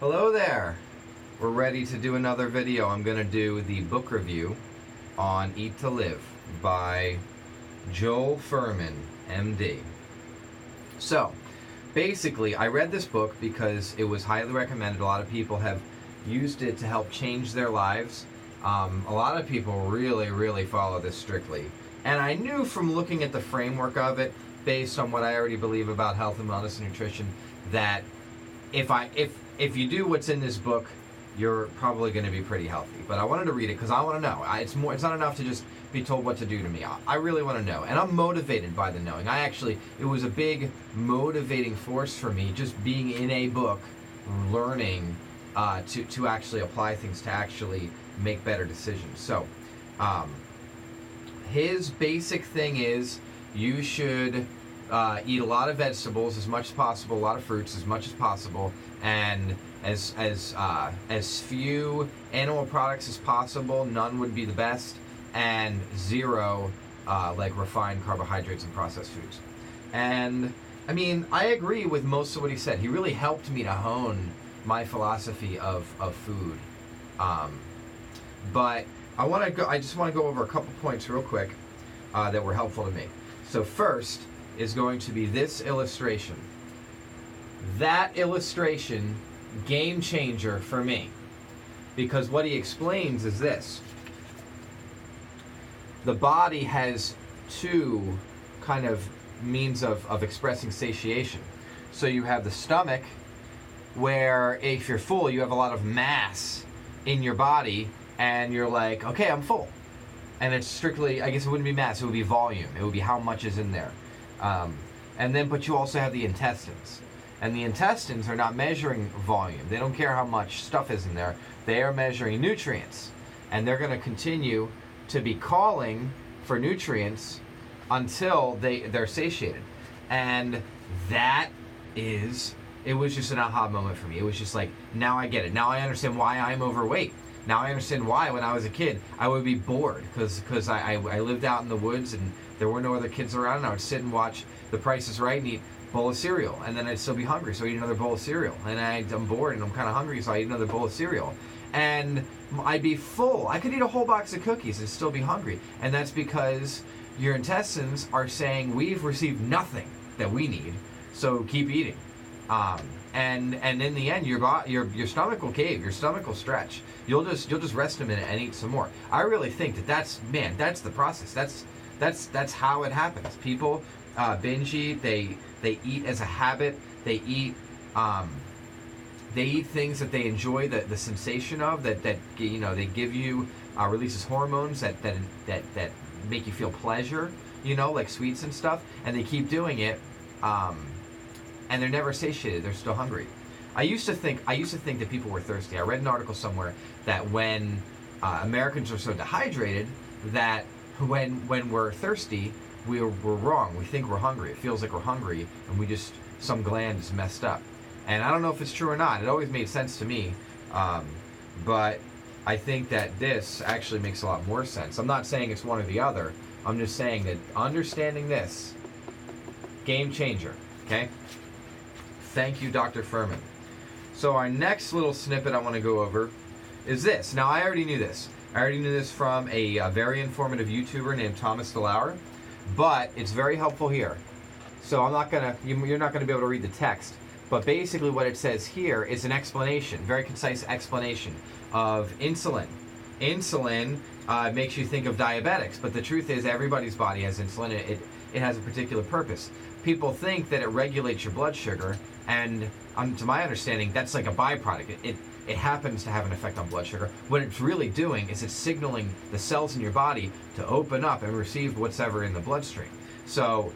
Hello there. We're ready to do another video. I'm going to do the book review on Eat to Live by Joel Fuhrman, MD. So, basically, I read this book because it was highly recommended. A lot of people have used it to help change their lives. A lot of people really follow this strictly. And I knew from looking at the framework of it, based on what I already believe about health and wellness and nutrition, that if you do what's in this book, you're probably going to be pretty healthy. But I wanted to read it because I want to know. It's not enough to just be told what to do to me. I really want to know, and I'm motivated by the knowing. It was a big motivating force for me, just being in a book, learning to actually apply things, to actually make better decisions. So, his basic thing is you should eat a lot of vegetables as much as possible, a lot of fruits as much as possible, and as few animal products as possible. None would be the best, and zero like refined carbohydrates and processed foods. And I mean, I agree with most of what he said. He really helped me to hone my philosophy of food. But I just want to go over a couple points real quick that were helpful to me. So first is going to be this illustration. That illustration, game changer for me, because what he explains is this. The body has two kind of means of expressing satiation. So you have the stomach, where if you're full, you have a lot of mass in your body, and you're like, okay, I'm full. And it's strictly, I guess it wouldn't be mass, it would be volume. It would be how much is in there. But you also have the intestines. And the intestines are not measuring volume. They don't care how much stuff is in there. They are measuring nutrients. And they're going to continue to be calling for nutrients until they're satiated. And it was just an aha moment for me. It was just like, now I get it. Now I understand why I'm overweight. Now I understand why when I was a kid I would be bored because I lived out in the woods and there were no other kids around, and I would sit and watch The Price is Right and eat a bowl of cereal, and then I'd still be hungry, so I eat another bowl of cereal, and I'm bored and I'm kind of hungry, so I eat another bowl of cereal, and I'd be full. I could eat a whole box of cookies and still be hungry, and that's because your intestines are saying, we've received nothing that we need, so keep eating. And in the end, your stomach will cave, your stomach will stretch. You'll just rest a minute and eat some more. I really think that's the process. That's how it happens. People binge eat. They eat as a habit. They eat things that they enjoy the sensation of. That they give you releases hormones that make you feel pleasure. Like sweets and stuff. And they keep doing it. And they're never satiated. They're still hungry. I used to think that people were thirsty. I read an article somewhere that when Americans are so dehydrated that when we're thirsty, we're wrong. We think we're hungry. It feels like we're hungry, and some gland is messed up. And I don't know if it's true or not. It always made sense to me, but I think that this actually makes a lot more sense. I'm not saying it's one or the other. I'm just saying that understanding this, game changer. Okay. Thank you, Dr. Fuhrman. So our next little snippet I want to go over is this. Now, I already knew this. I already knew this from a very informative YouTuber named Thomas DeLauer, but it's very helpful here. So you're not gonna be able to read the text, but basically what it says here is an explanation, very concise explanation of insulin. Insulin makes you think of diabetics, but the truth is everybody's body has insulin. It has a particular purpose. People think that it regulates your blood sugar, and to my understanding, that's like a byproduct. It happens to have an effect on blood sugar. What it's really doing is it's signaling the cells in your body to open up and receive whatever in the bloodstream. So,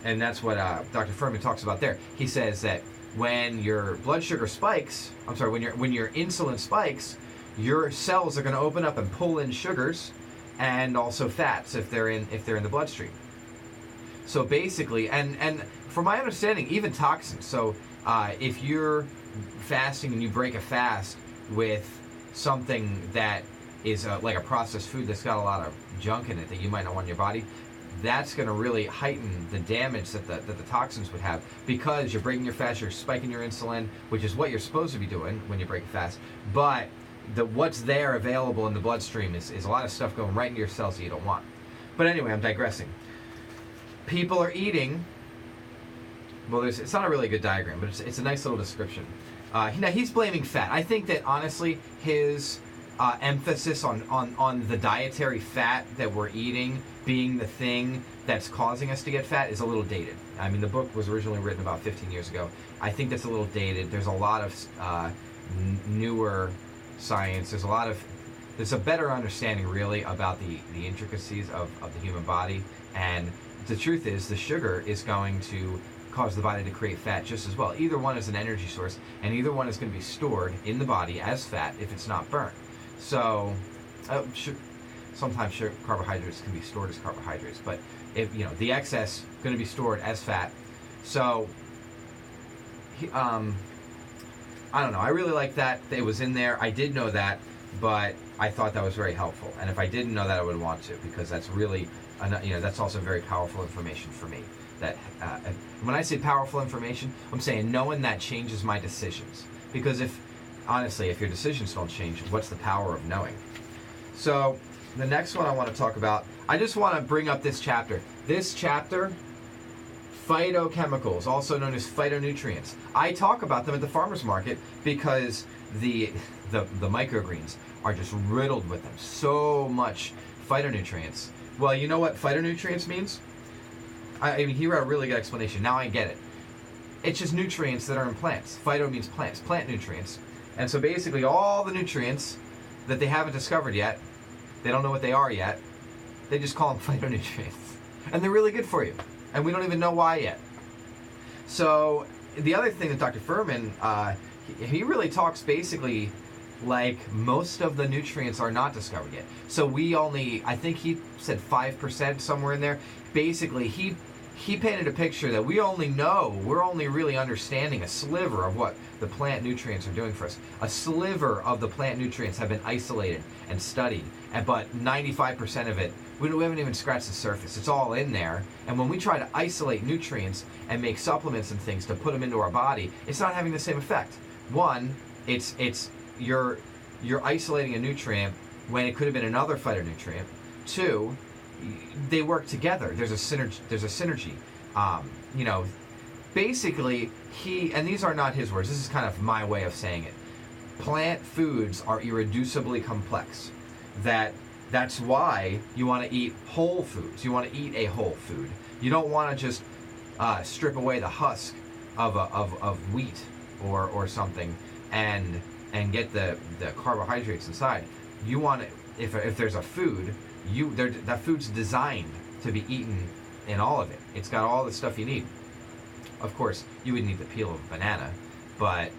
and that's what Dr. Fuhrman talks about there. He says that when your blood sugar spikes, when your insulin spikes, your cells are going to open up and pull in sugars and also fats if they're in the bloodstream. So basically, and from my understanding, even toxins. So if you're fasting and you break a fast with something that is like a processed food that's got a lot of junk in it that you might not want in your body, that's going to really heighten the damage that the toxins would have, because you're breaking your fast, you're spiking your insulin, which is what you're supposed to be doing when you break a fast. But what's there available in the bloodstream is a lot of stuff going right into your cells that you don't want. But anyway, I'm digressing. People are eating. Well, it's not a really good diagram, but it's a nice little description. Now he's blaming fat. I think that honestly, his emphasis on the dietary fat that we're eating being the thing that's causing us to get fat is a little dated. I mean, the book was originally written about 15 years ago. I think that's a little dated. There's a lot of newer science. There's a better understanding really about the intricacies of the human body. And the truth is, the sugar is going to cause the body to create fat just as well. Either one is an energy source, and either one is going to be stored in the body as fat if it's not burnt. So, sometimes carbohydrates can be stored as carbohydrates, but if the excess going to be stored as fat. So, I don't know. I really like that it was in there. I did know that, but I thought that was very helpful. And if I didn't know that, I would want to, because that's really, that's also very powerful information for me. That when I say powerful information, I'm saying knowing that changes my decisions. Because honestly, if your decisions don't change, what's the power of knowing? So the next one I want to talk about, I just want to bring up this chapter. This chapter, phytochemicals, also known as phytonutrients. I talk about them at the farmer's market because the microgreens are just riddled with them. So much phytonutrients. Well, you know what phytonutrients means? I mean, he wrote a really good explanation. Now I get it. It's just nutrients that are in plants. Phyto means plants, plant nutrients. And so basically all the nutrients that they haven't discovered yet, they don't know what they are yet, they just call them phytonutrients. And they're really good for you. And we don't even know why yet. So the other thing that Dr. Fuhrman, he really talks basically like most of the nutrients are not discovered yet. So I think he said 5% somewhere in there. Basically, he painted a picture that we're only really understanding a sliver of what the plant nutrients are doing for us. A sliver of the plant nutrients have been isolated and studied, but 95% of it, we haven't even scratched the surface. It's all in there. And when we try to isolate nutrients and make supplements and things to put them into our body, it's not having the same effect. One, you're isolating a nutrient when it could have been another phytonutrient. Two, they work together. There's a synergy. Basically, and these are not his words, this is kind of my way of saying it. Plant foods are irreducibly complex. That's why you want to eat whole foods. You want to eat a whole food. You don't want to just strip away the husk of wheat or something and get the carbohydrates inside. You want to, if there's a food, that food's designed to be eaten in all of it. It's got all the stuff you need. Of course, you would need the peel of a banana, but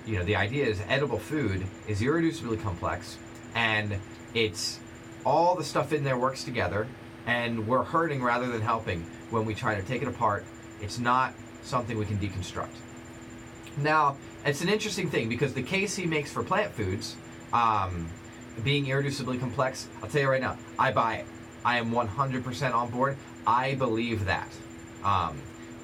the idea is edible food is irreducibly complex, and it's all the stuff in there works together, and we're hurting rather than helping when we try to take it apart. It's not something we can deconstruct. Now, it's an interesting thing because the case he makes for plant foods, being irreducibly complex, I'll tell you right now, I buy it. I am 100% on board. I believe that.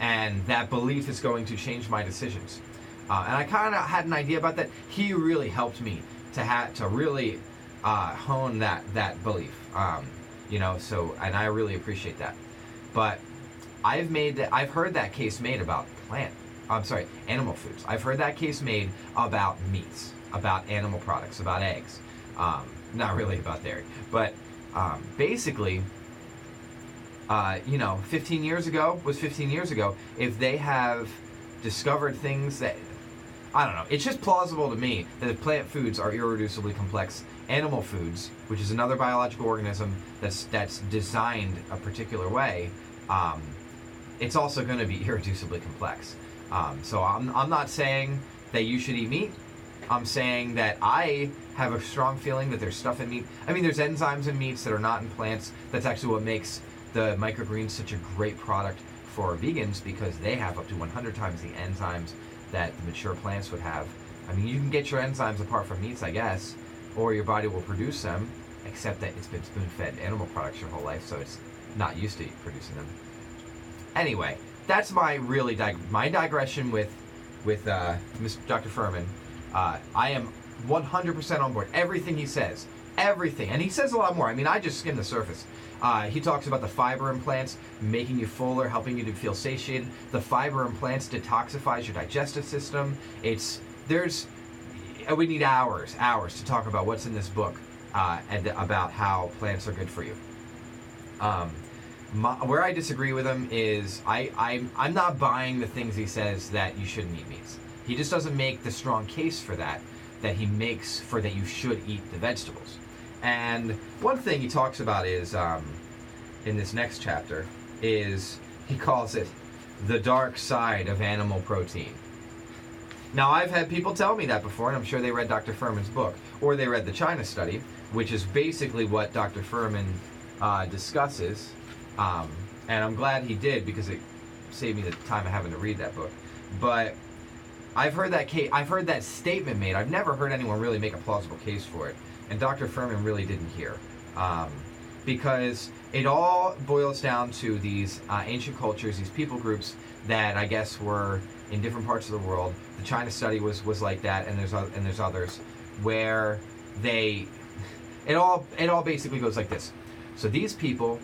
And that belief is going to change my decisions. And I kind of had an idea about that. He really helped me to really hone that belief. So, and I really appreciate that. But I've heard that case made about animal foods. I've heard that case made about meats, about animal products, about eggs. Not really about dairy, but basically, 15 years ago was 15 years ago. If they have discovered things that, I don't know, it's just plausible to me that if plant foods are irreducibly complex, animal foods, which is another biological organism that's designed a particular way, it's also going to be irreducibly complex. So I'm not saying that you should eat meat. I'm saying that I have a strong feeling that there's stuff in meat. I mean, there's enzymes in meats that are not in plants. That's actually what makes the microgreens such a great product for vegans, because they have up to 100 times the enzymes that the mature plants would have. I mean, you can get your enzymes apart from meats, I guess, or your body will produce them, except that it's been spoon-fed animal products your whole life, so not used to producing them. Anyway, that's my my digression with Dr. Fuhrman. I am 100% on board. Everything he says, everything, and he says a lot more. I mean, I just skimmed the surface. He talks about the fiber implants making you fuller, helping you to feel satiated. The fiber implants detoxifies your digestive system. We need hours to talk about what's in this book and about how plants are good for you. Where I disagree with him is I'm not buying the things he says that you shouldn't eat meats. He just doesn't make the strong case for that he makes for that you should eat the vegetables. And one thing he talks about is, in this next chapter, is he calls it the dark side of animal protein. Now, I've had people tell me that before, and I'm sure they read Dr. Fuhrman's book, or they read the China study, which is basically what Dr. Fuhrman discusses. And I'm glad he did, because it saved me the time of having to read that book. But I've heard that statement made. I've never heard anyone really make a plausible case for it, and Dr. Fuhrman really didn't hear, because it all boils down to these ancient cultures, these people groups that I guess were in different parts of the world. The China study was like that, and there's others where it all basically goes like this. So these people,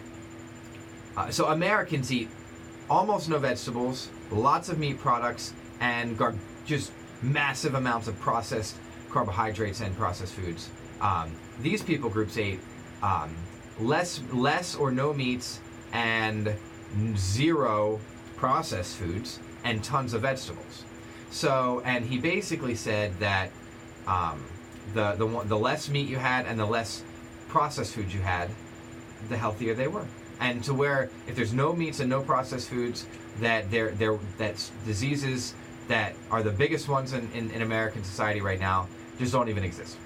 so Americans eat almost no vegetables, lots of meat products, and just massive amounts of processed carbohydrates and processed foods. These people groups ate less or no meats and zero processed foods and tons of vegetables. So, and he basically said that the less meat you had and the less processed foods you had, the healthier they were. And to where if there's no meats and no processed foods, that's diseases that are the biggest ones in American society right now just don't even exist.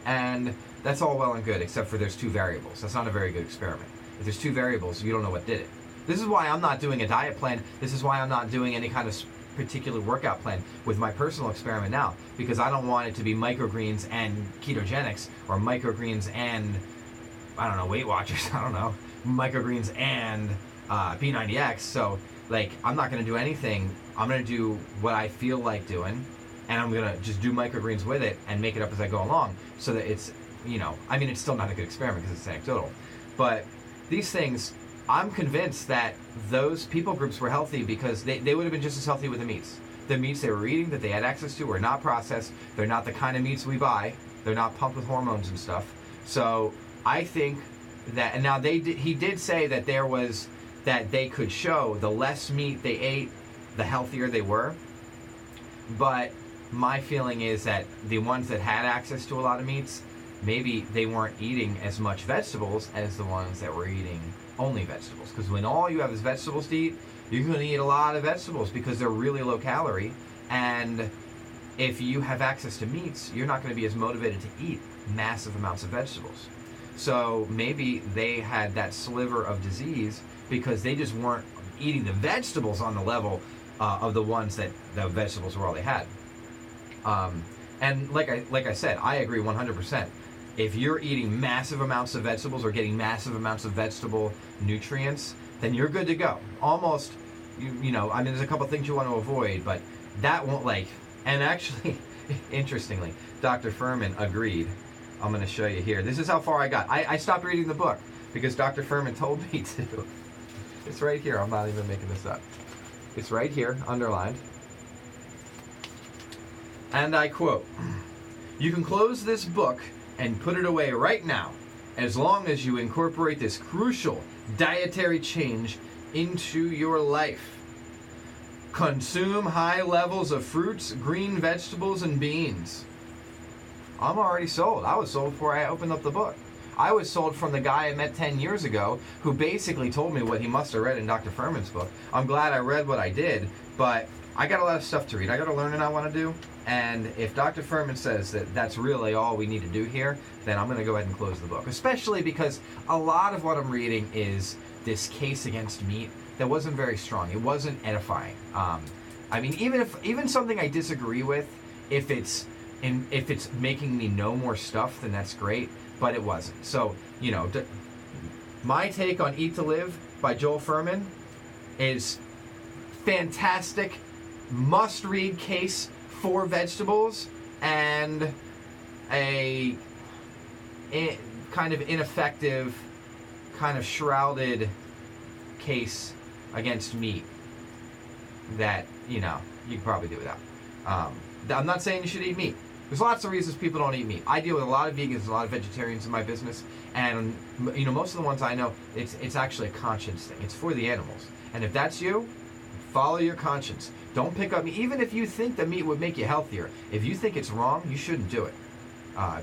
And that's all well and good, except for there's two variables. That's not a very good experiment. If there's two variables, you don't know what did it. This is why I'm not doing a diet plan. This is why I'm not doing any kind of particular workout plan with my personal experiment now, because I don't want it to be microgreens and ketogenics, or microgreens and, I don't know, Weight Watchers, I don't know, microgreens and P90X. So, like, I'm not going to do anything. I'm going to do what I feel like doing, and I'm going to just do microgreens with it and make it up as I go along, so that it's, I mean, it's still not a good experiment because it's anecdotal. But these things, I'm convinced that those people groups were healthy because they would have been just as healthy with the meats. The meats they were eating, that they had access to, were not processed. They're not the kind of meats we buy. They're not pumped with hormones and stuff. So I think that, and now he did say that that they could show the less meat they ate, the healthier they were. But my feeling is that the ones that had access to a lot of meats, maybe they weren't eating as much vegetables as the ones that were eating only vegetables. Because when all you have is vegetables to eat, you're going to eat a lot of vegetables because they're really low calorie. And if you have access to meats, you're not going to be as motivated to eat massive amounts of vegetables. So maybe they had that sliver of disease because they just weren't eating the vegetables on the level of the ones that the vegetables were all they had. And like I said, I agree 100%. If you're eating massive amounts of vegetables or getting massive amounts of vegetable nutrients, then you're good to go. Almost, I mean, there's a couple things you want to avoid, but that won't, and actually, interestingly, Dr. Fuhrman agreed. I'm going to show you here. This is how far I got. I stopped reading the book because Dr. Fuhrman told me to. It's right here. I'm not even making this up. It's right here, underlined. And I quote, "You can close this book and put it away right now, as long as you incorporate this crucial dietary change into your life. Consume high levels of fruits, green vegetables, and beans." I'm already sold. I was sold before I opened up the book. I was sold from the guy I met 10 years ago who basically told me what he must have read in Dr. Fuhrman's book. I'm glad I read what I did, but I got a lot of stuff to read. I got to learn and I want to do. And if Dr. Fuhrman says that that's really all we need to do here, then I'm going to go ahead and close the book. Especially because a lot of what I'm reading is this case against meat that wasn't very strong. It wasn't edifying. I mean, even something I disagree with, if it's making me know more stuff, then that's great. But it wasn't. So, my take on Eat to Live by Joel Fuhrman is fantastic, must-read case for vegetables, and a kind of ineffective, kind of shrouded case against meat that, you know, you can probably do without. I'm not saying you should eat meat. There's lots of reasons people don't eat meat. I deal with a lot of vegans, a lot of vegetarians in my business, and you know, most of the ones I know, it's actually a conscience thing. It's for the animals. And if that's you, follow your conscience. Don't pick up meat. Even if you think the meat would make you healthier, if you think it's wrong, you shouldn't do it.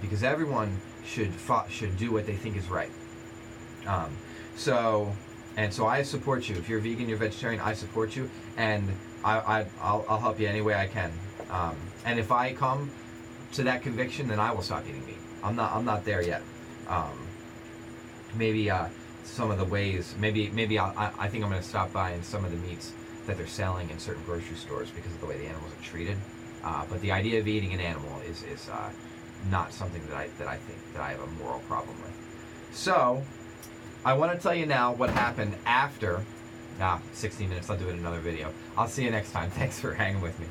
Because everyone should do what they think is right. So I support you. If you're vegan, you're vegetarian, I support you, and I'll help you any way I can. And if I come to that conviction, then I will stop eating meat. I'm not there yet. Maybe some of the ways. Maybe I think I'm going to stop buying some of the meats that they're selling in certain grocery stores because of the way the animals are treated. But the idea of eating an animal is not something that I think that I have a moral problem with. So I want to tell you now what happened after. 16 minutes. I'll do it in another video. I'll see you next time. Thanks for hanging with me.